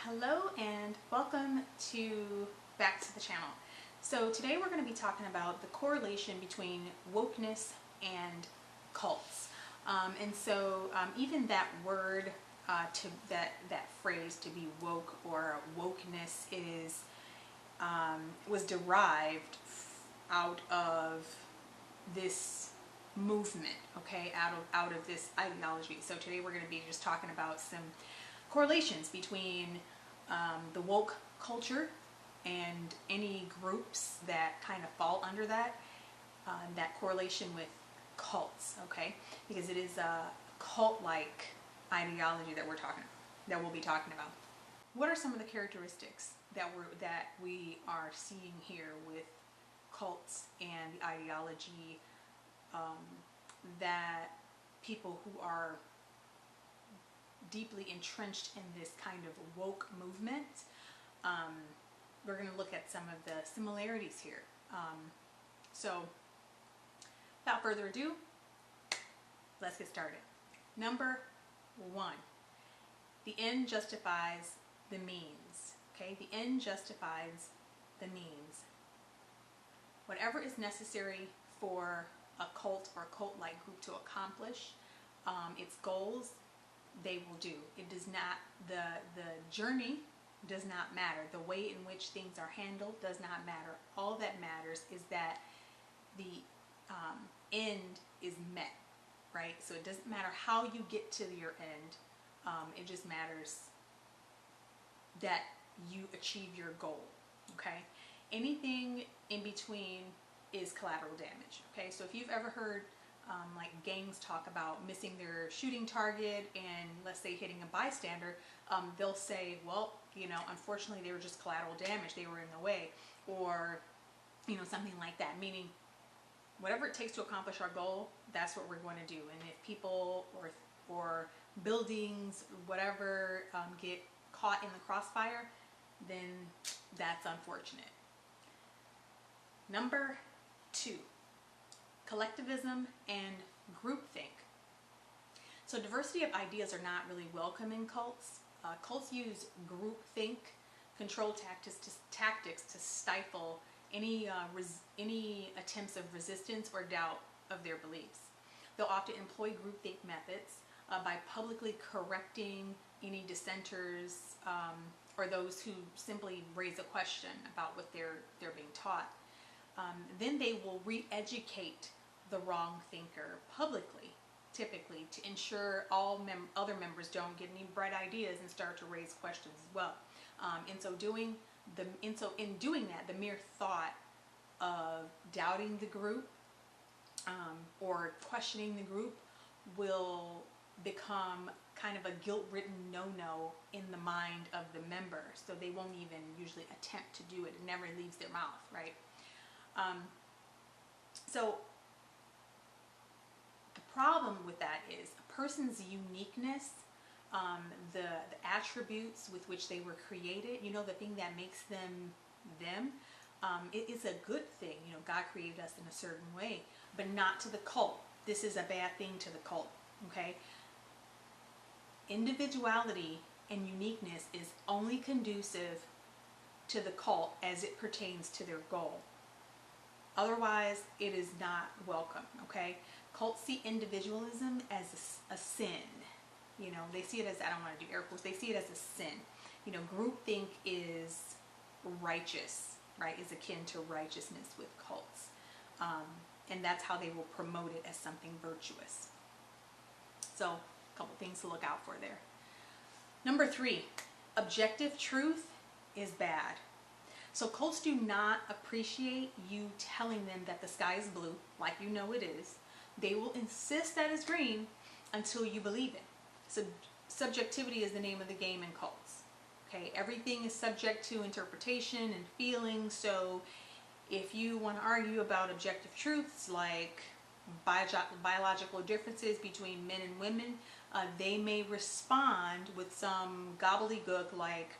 Hello and welcome back to the channel. So today we're going to be talking about the correlation between wokeness and cults. Even that word, that phrase to be woke or wokeness was derived out of this movement, okay, out of this ideology. So today we're going to be just talking about some correlations between the woke culture and any groups that kind of fall under that correlation with cults, okay? Because it is a cult-like ideology that we'll be talking about. What are some of the characteristics that we are seeing here with cults and the ideology that people who are deeply entrenched in this kind of woke movement? We're going to look at some of the similarities here. So without further ado, let's get started. Number one, the end justifies the means. Okay, the end justifies the means. Whatever is necessary for a cult or a cult-like group to accomplish its goals, they will do. It does not, the journey does not matter. The way in which things are handled does not matter. All that matters is that the end is met, right? So it doesn't matter how you get to your end. It just matters that you achieve your goal, okay? Anything in between is collateral damage, okay? So if you've ever heard like gangs talk about missing their shooting target and, let's say, hitting a bystander, they'll say, well, unfortunately they were just collateral damage, they were in the way, or something like that, meaning whatever it takes to accomplish our goal, that's what we're going to do. And if people or buildings, whatever, get caught in the crossfire, then that's unfortunate. Number two, collectivism and groupthink. So diversity of ideas are not really welcome in cults. Cults use groupthink control tactics to stifle any attempts of resistance or doubt of their beliefs. They'll often employ groupthink methods by publicly correcting any dissenters or those who simply raise a question about what they're being taught. Then they will re-educate the wrong thinker publicly, typically, to ensure all other members don't get any bright ideas and start to raise questions as well. In doing that, the mere thought of doubting the group or questioning the group will become kind of a guilt-ridden no-no in the mind of the member, so they won't even usually attempt to do it. It never leaves their mouth, right? So the problem with that is a person's uniqueness, the attributes with which they were created, the thing that makes them them, it is a good thing. God created us in a certain way, but not to the cult. This is a bad thing to the cult, okay? Individuality and uniqueness is only conducive to the cult as it pertains to their goal. Otherwise, it is not welcome, okay? Cults see individualism as a sin. They see it as, I don't want to do air quotes, they see it as a sin. Groupthink is righteous, right? Is akin to righteousness with cults. And that's how they will promote it as something virtuous. So, a couple things to look out for there. Number three, objective truth is bad. So cults do not appreciate you telling them that the sky is blue, like it is. They will insist that it's green until you believe it. So subjectivity is the name of the game in cults. Okay, everything is subject to interpretation and feeling. So if you want to argue about objective truths like biological differences between men and women, they may respond with some gobbledygook like,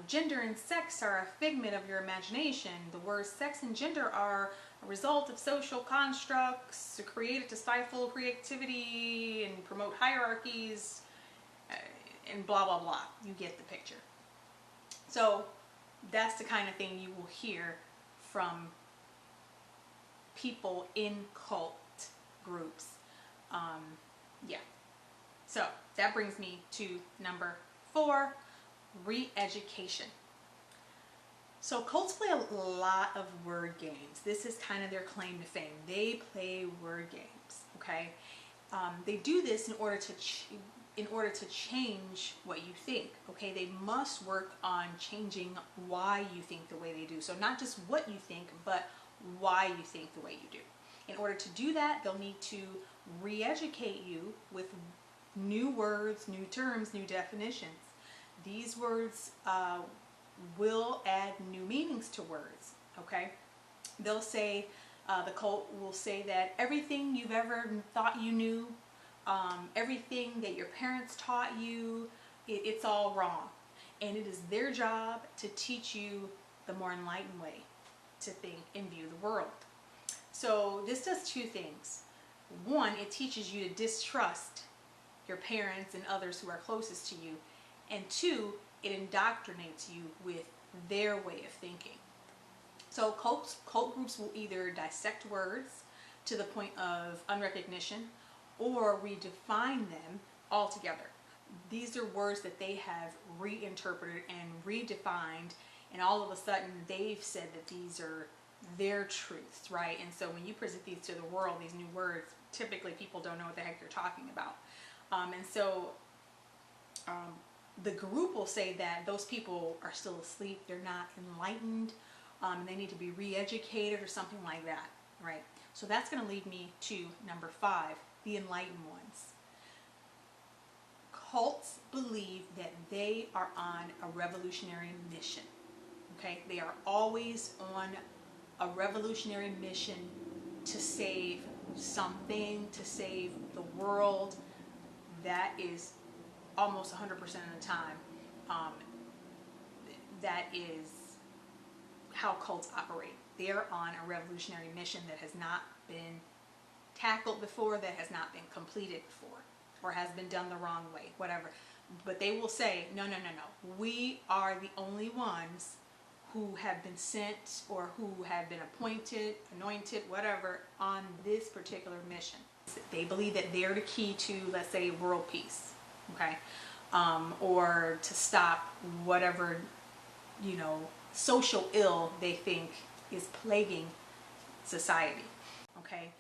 gender and sex are a figment of your imagination. The words sex and gender are a result of social constructs created to stifle creativity and promote hierarchies, and blah, blah, blah. You get the picture. So that's the kind of thing you will hear from people in cult groups. Yeah. So that brings me to number 4, re-education. So cults play a lot of word games. This is kind of their claim to fame. They play word games, okay? They do this in order to change what you think, okay? They must work on changing why you think the way they do. So not just what you think, but why you think the way you do. In order to do that, they'll need to re-educate you with new words, new terms, new definitions. These words will add new meanings to words, okay? They'll say, the cult will say that everything you've ever thought you knew, everything that your parents taught you, it's all wrong. And it is their job to teach you the more enlightened way to think and view the world. So this does 2 things. 1, it teaches you to distrust your parents and others who are closest to you. And 2, it indoctrinates you with their way of thinking. So cult groups will either dissect words to the point of unrecognition or redefine them altogether. These are words that they have reinterpreted and redefined, and all of a sudden they've said that these are their truths, right? And so when you present these to the world, these new words, typically people don't know what the heck you're talking about. The group will say that those people are still asleep, they're not enlightened, and they need to be re-educated or something like that, right? So that's going to lead me to number 5, the enlightened ones. Cults believe that they are on a revolutionary mission, okay? They are always on a revolutionary mission to save something, to save the world. That is almost 100% of the time, that is how cults operate. They're on a revolutionary mission that has not been tackled before, that has not been completed before, or has been done the wrong way, whatever. But they will say, no, we are the only ones who have been sent or who have been appointed, anointed, whatever, on this particular mission. They believe that they're the key to, let's say, world peace, okay? Or to stop whatever, social ill they think is plaguing society, okay?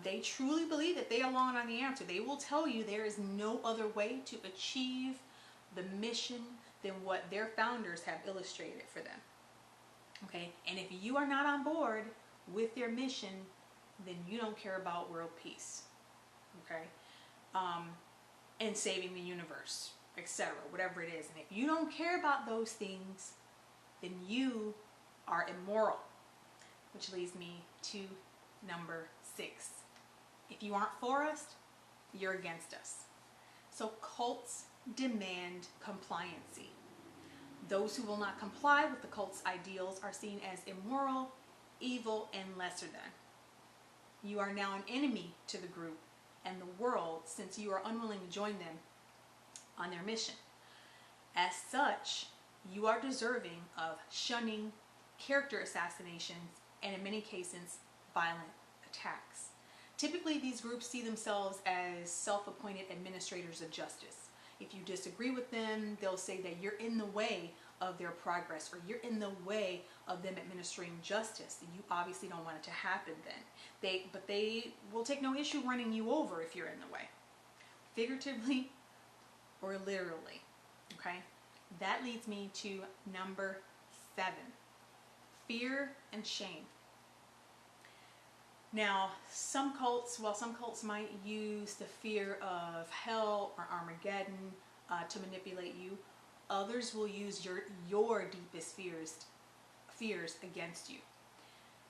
They truly believe that they are alone on the answer. They will tell you there is no other way to achieve the mission than what their founders have illustrated for them, okay? And if you are not on board with their mission, then you don't care about world peace, okay? And saving the universe, etc., whatever it is. And if you don't care about those things, then you are immoral, which leads me to number 6. If you aren't for us, you're against us. So cults demand compliancy. Those who will not comply with the cult's ideals are seen as immoral, evil, and lesser than. You are now an enemy to the group and the world, since you are unwilling to join them on their mission. As such, you are deserving of shunning, character assassinations, and in many cases, violent attacks. Typically, these groups see themselves as self-appointed administrators of justice. If you disagree with them, they'll say that you're in the way of their progress, or you're in the way of them administering justice. You obviously don't want it to happen then. But they will take no issue running you over if you're in the way, figuratively or literally, okay? That leads me to number 7, fear and shame. Now, some cults might use the fear of hell or Armageddon to manipulate you. Others will use your deepest fears against you.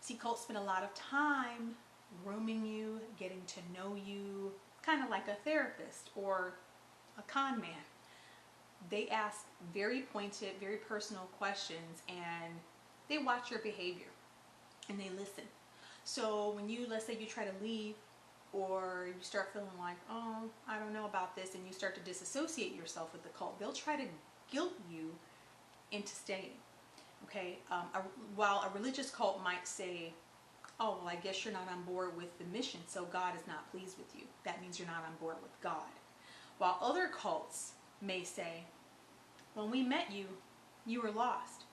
See, cults spend a lot of time grooming you, getting to know you, kind of like a therapist or a con man. They ask very pointed, very personal questions, and they watch your behavior and they listen. So when let's say you try to leave, or you start feeling like, oh, I don't know about this, and you start to disassociate yourself with the cult, they'll try to guilt you into staying. Okay, while a religious cult might say, oh, well, I guess you're not on board with the mission, so God is not pleased with you. That means you're not on board with God. While other cults may say, when we met you, you were lost.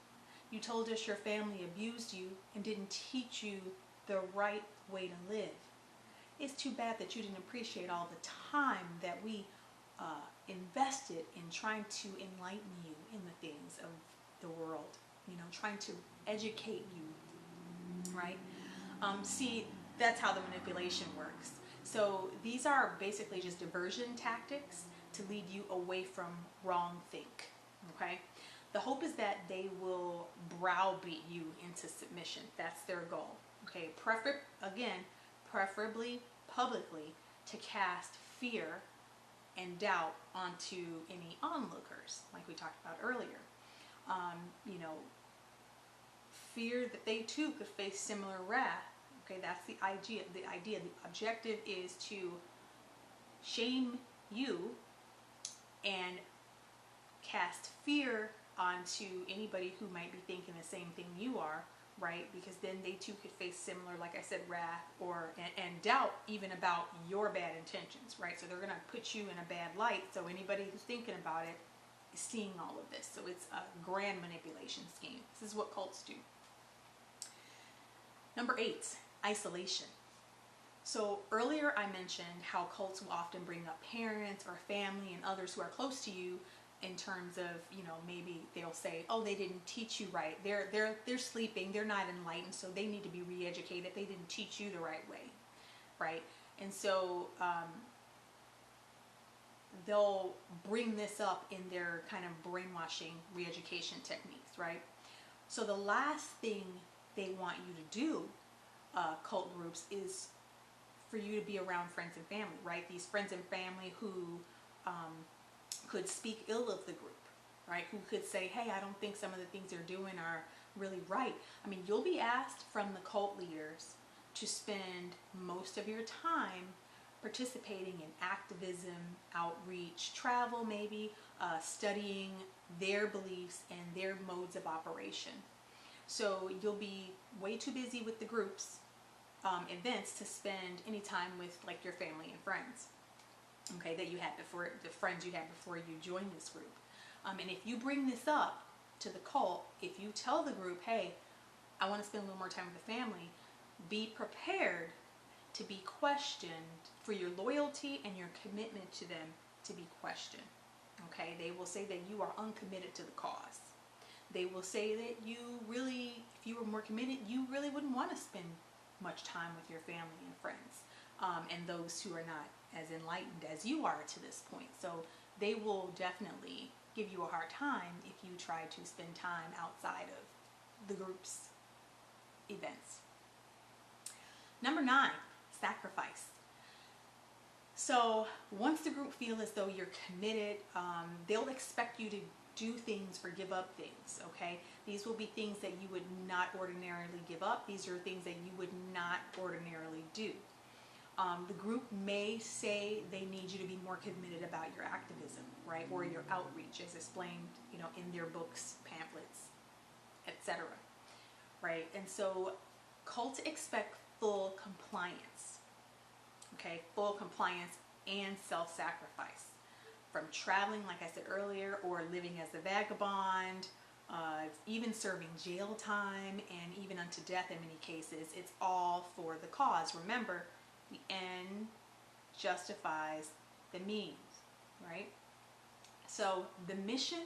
You told us your family abused you and didn't teach you the right way to live. It's too bad that you didn't appreciate all the time that we invested in trying to enlighten you in the things of the world, trying to educate you, right? See, that's how the manipulation works. So these are basically just diversion tactics to lead you away from wrong think, okay? The hope is that they will browbeat you into submission. That's their goal, okay? Preferably publicly, to cast fear and doubt onto any onlookers, like we talked about earlier. Fear that they too could face similar wrath. Okay, that's the idea. The objective is to shame you and cast fear onto anybody who might be thinking the same thing you are, right? Because then they too could face similar, like I said, wrath and doubt even about your bad intentions, right? So they're going to put you in a bad light. So anybody who's thinking about it is seeing all of this. So it's a grand manipulation scheme. This is what cults do. Number 8, isolation. So earlier I mentioned how cults will often bring up parents or family and others who are close to you in terms of, maybe they'll say, oh, they didn't teach you right. They're sleeping. They're not enlightened, so they need to be re-educated. They didn't teach you the right way, right? And so they'll bring this up in their kind of brainwashing re-education techniques, right? So the last thing they want you to do, cult groups, is for you to be around friends and family, right? These friends and family who could speak ill of the group, right? Who could say, hey, I don't think some of the things they're doing are really right. I mean, you'll be asked from the cult leaders to spend most of your time participating in activism, outreach, travel maybe, studying their beliefs and their modes of operation. So you'll be way too busy with the groups, events, to spend any time with like your family and friends, okay, that you had before, the friends you had before you joined this group. And if you bring this up to the cult, if you tell the group, hey, I want to spend a little more time with the family, be prepared to be questioned for your loyalty and your commitment to them to be questioned. Okay, they will say that you are uncommitted to the cause. They will say that you really, if you were more committed, you really wouldn't want to spend much time with your family and friends, and those who are not as enlightened as you are to this point. So they will definitely give you a hard time if you try to spend time outside of the group's events. Number 9, sacrifice. So once the group feel as though you're committed, they'll expect you to do things or give up things, okay? These will be things that you would not ordinarily give up. These are things that you would not ordinarily do. The group may say they need you to be more committed about your activism, right? Or your outreach, as explained, in their books, pamphlets, etc. Right? And so cults expect full compliance, okay? Full compliance and self-sacrifice. From traveling, like I said earlier, or living as a vagabond, even serving jail time, and even unto death in many cases. It's all for the cause. Remember, the end justifies the means, right? So the mission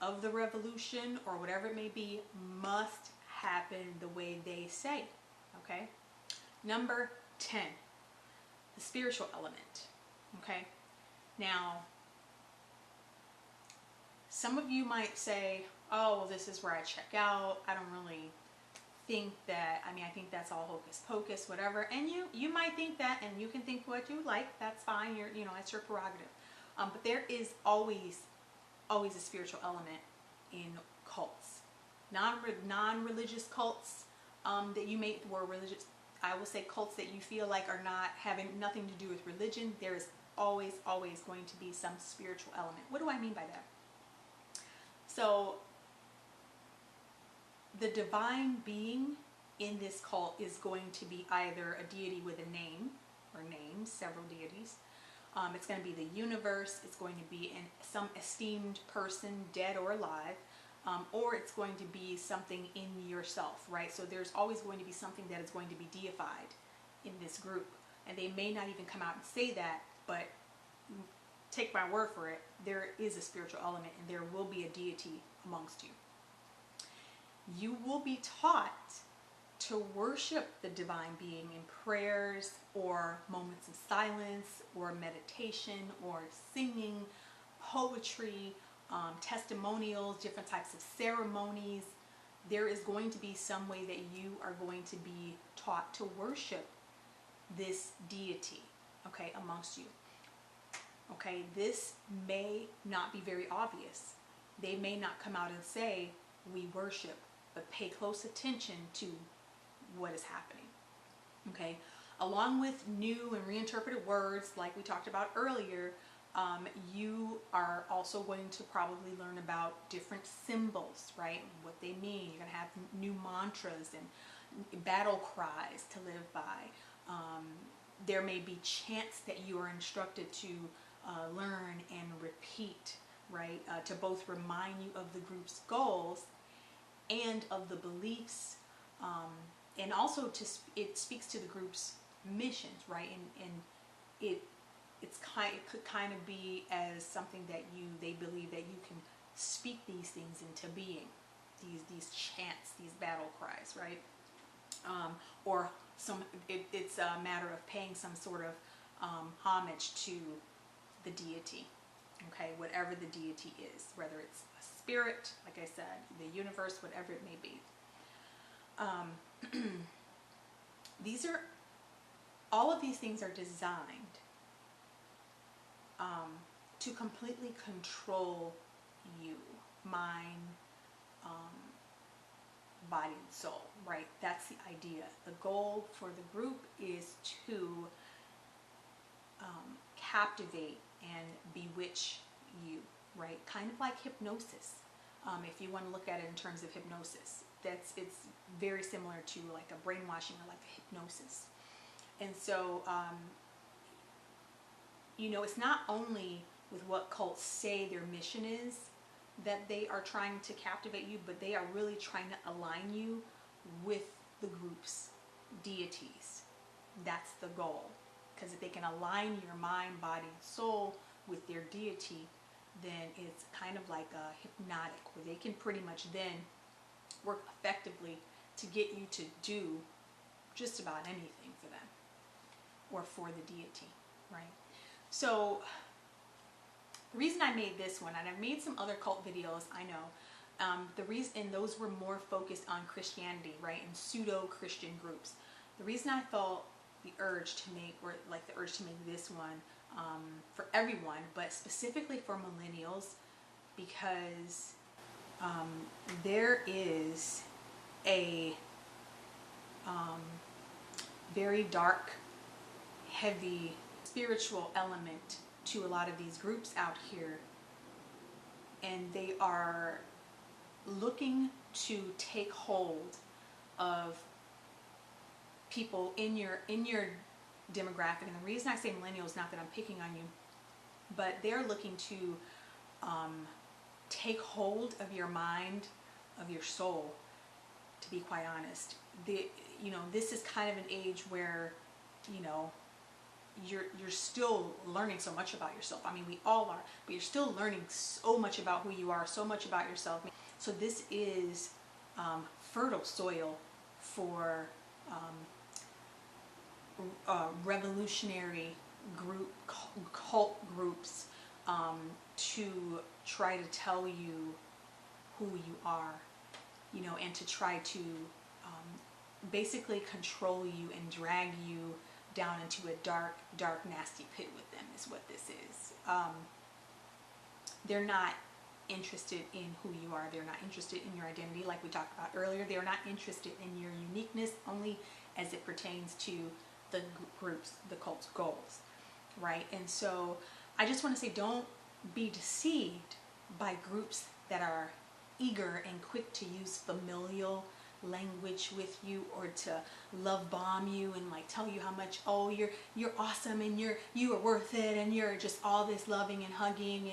of the revolution, or whatever it may be, must happen the way they say, okay? Number 10, the spiritual element, okay? Now, some of you might say, oh, well, this is where I check out. I don't really think that, I think that's all hocus pocus, whatever. And you might think that, and you can think what you like. That's fine. That's your prerogative. But there is always a spiritual element in cults. Non-religious cults that you may, were religious, I will say cults that you feel like are not having nothing to do with religion. There is always going to be some spiritual element. What do I mean by that? So the divine being in this cult is going to be either a deity with a name or names, several deities. It's going to be the universe. It's going to be some esteemed person, dead or alive, or it's going to be something in yourself, right? So there's always going to be something that is going to be deified in this group, and they may not even come out and say that, but take my word for it, there is a spiritual element and there will be a deity amongst you. You will be taught to worship the divine being in prayers or moments of silence or meditation or singing, poetry, testimonials, different types of ceremonies. There is going to be some way that you are going to be taught to worship this deity, okay, amongst you. Okay, this may not be very obvious. They may not come out and say, we worship, but pay close attention to what is happening. Okay, along with new and reinterpreted words like we talked about earlier, you are also going to probably learn about different symbols, right? What they mean. You're going to have new mantras and battle cries to live by. There may be chants that you are instructed to learn and repeat, right? To both remind you of the group's goals and of the beliefs, and also it speaks to the group's missions, right? And it could kind of be as something that they believe that you can speak these things into being, these chants, these battle cries, right? Or it's a matter of paying some sort of homage to the deity, okay, whatever the deity is, whether it's a spirit, like I said, the universe, whatever it may be. All of these things are designed to completely control you, mind, body, and soul, right? That's the idea. The goal for the group is to captivate and bewitch you, right? Kind of like hypnosis. If you want to look at it in terms of hypnosis, it's very similar to like a brainwashing or like a hypnosis. And so, it's not only with what cults say their mission is that they are trying to captivate you, but they are really trying to align you with the group's deities. That's the goal. Because if they can align your mind, body, and soul with their deity, then it's kind of like a hypnotic, where they can pretty much then work effectively to get you to do just about anything for them or for the deity, right? So the reason I made this one, and I've made some other cult videos, I know, the reason, and those were more focused on Christianity, right, and pseudo-Christian groups. The reason I felt the urge to make this one for everyone, but specifically for millennials, because there is a very dark, heavy spiritual element to a lot of these groups out here, and they are looking to take hold of people in your demographic. And the reason I say millennials, not that I'm picking on you, but they're looking to take hold of your mind, of your soul, to be quite honest. This is kind of an age where you're still learning so much about yourself. I mean, we all are, but you're still learning so much about who you are, so much about yourself. So this is fertile soil for revolutionary cult groups to try to tell you who you are, and to try to basically control you and drag you down into a dark, nasty pit with them, is what this is. They're not interested in who you are. They're not interested in your identity, like we talked about earlier. They're not interested in your uniqueness, only as it pertains to the group's, the cult's goals, right? And so I just want to say, don't be deceived by groups that are eager and quick to use familial language with you, or to love bomb you and like tell you how much, oh, you're awesome and you are worth it, and you're just all this loving and hugging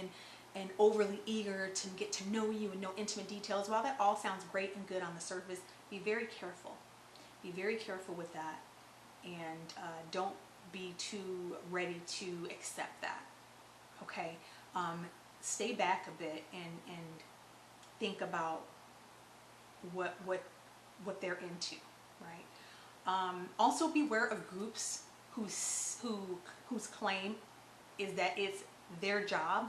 and overly eager to get to know you and know intimate details. While that all sounds great and good on the surface, be very careful. Be very careful with that, and don't be too ready to accept that. Okay, stay back a bit and think about what they're into, right? Also beware of groups whose claim is that it's their job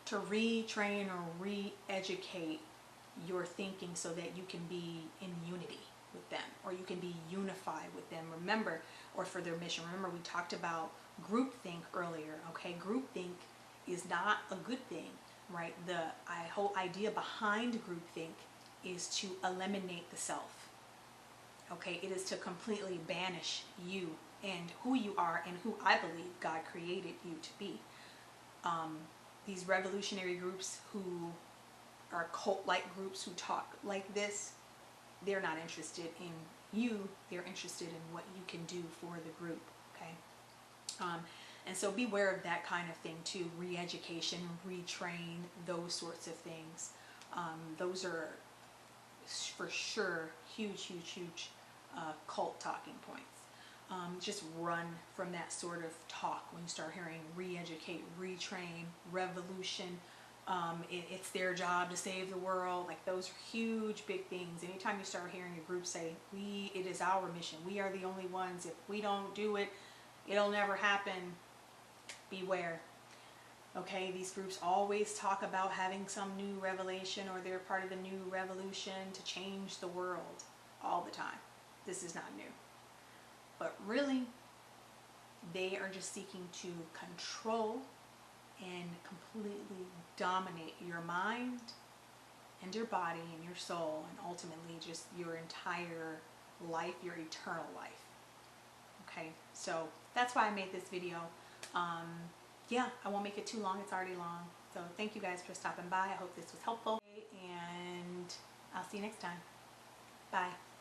to retrain or re-educate your thinking so that you can be in unity with them, or you can be unified with them. Remember, or for their mission. Remember, we talked about groupthink earlier. Okay, groupthink is not a good thing, right? The whole idea behind groupthink is to eliminate the self. Okay, it is to completely banish you and who you are and who I believe God created you to be. These revolutionary groups who are cult-like groups who talk like this, they're not interested in you. They're interested in what you can do for the group. Okay, and so beware of that kind of thing too. Re-education, retrain, those sorts of things. Those are for sure huge cult talking points. Just run from that sort of talk when you start hearing re-educate, retrain, revolution. It's their job to save the world. Like, those are huge, big things. Anytime you start hearing a group say, it is our mission, we are the only ones, if we don't do it, it'll never happen, beware. Okay, these groups always talk about having some new revelation, or they're part of the new revolution to change the world all the time. This is not new. But really, they are just seeking to control and completely dominate your mind and your body and your soul, and ultimately just your entire life, your eternal life. Okay, so that's why I made this video. Yeah, I won't make it too long. It's already long. So thank you guys for stopping by. I hope this was helpful, and I'll see you next time. Bye.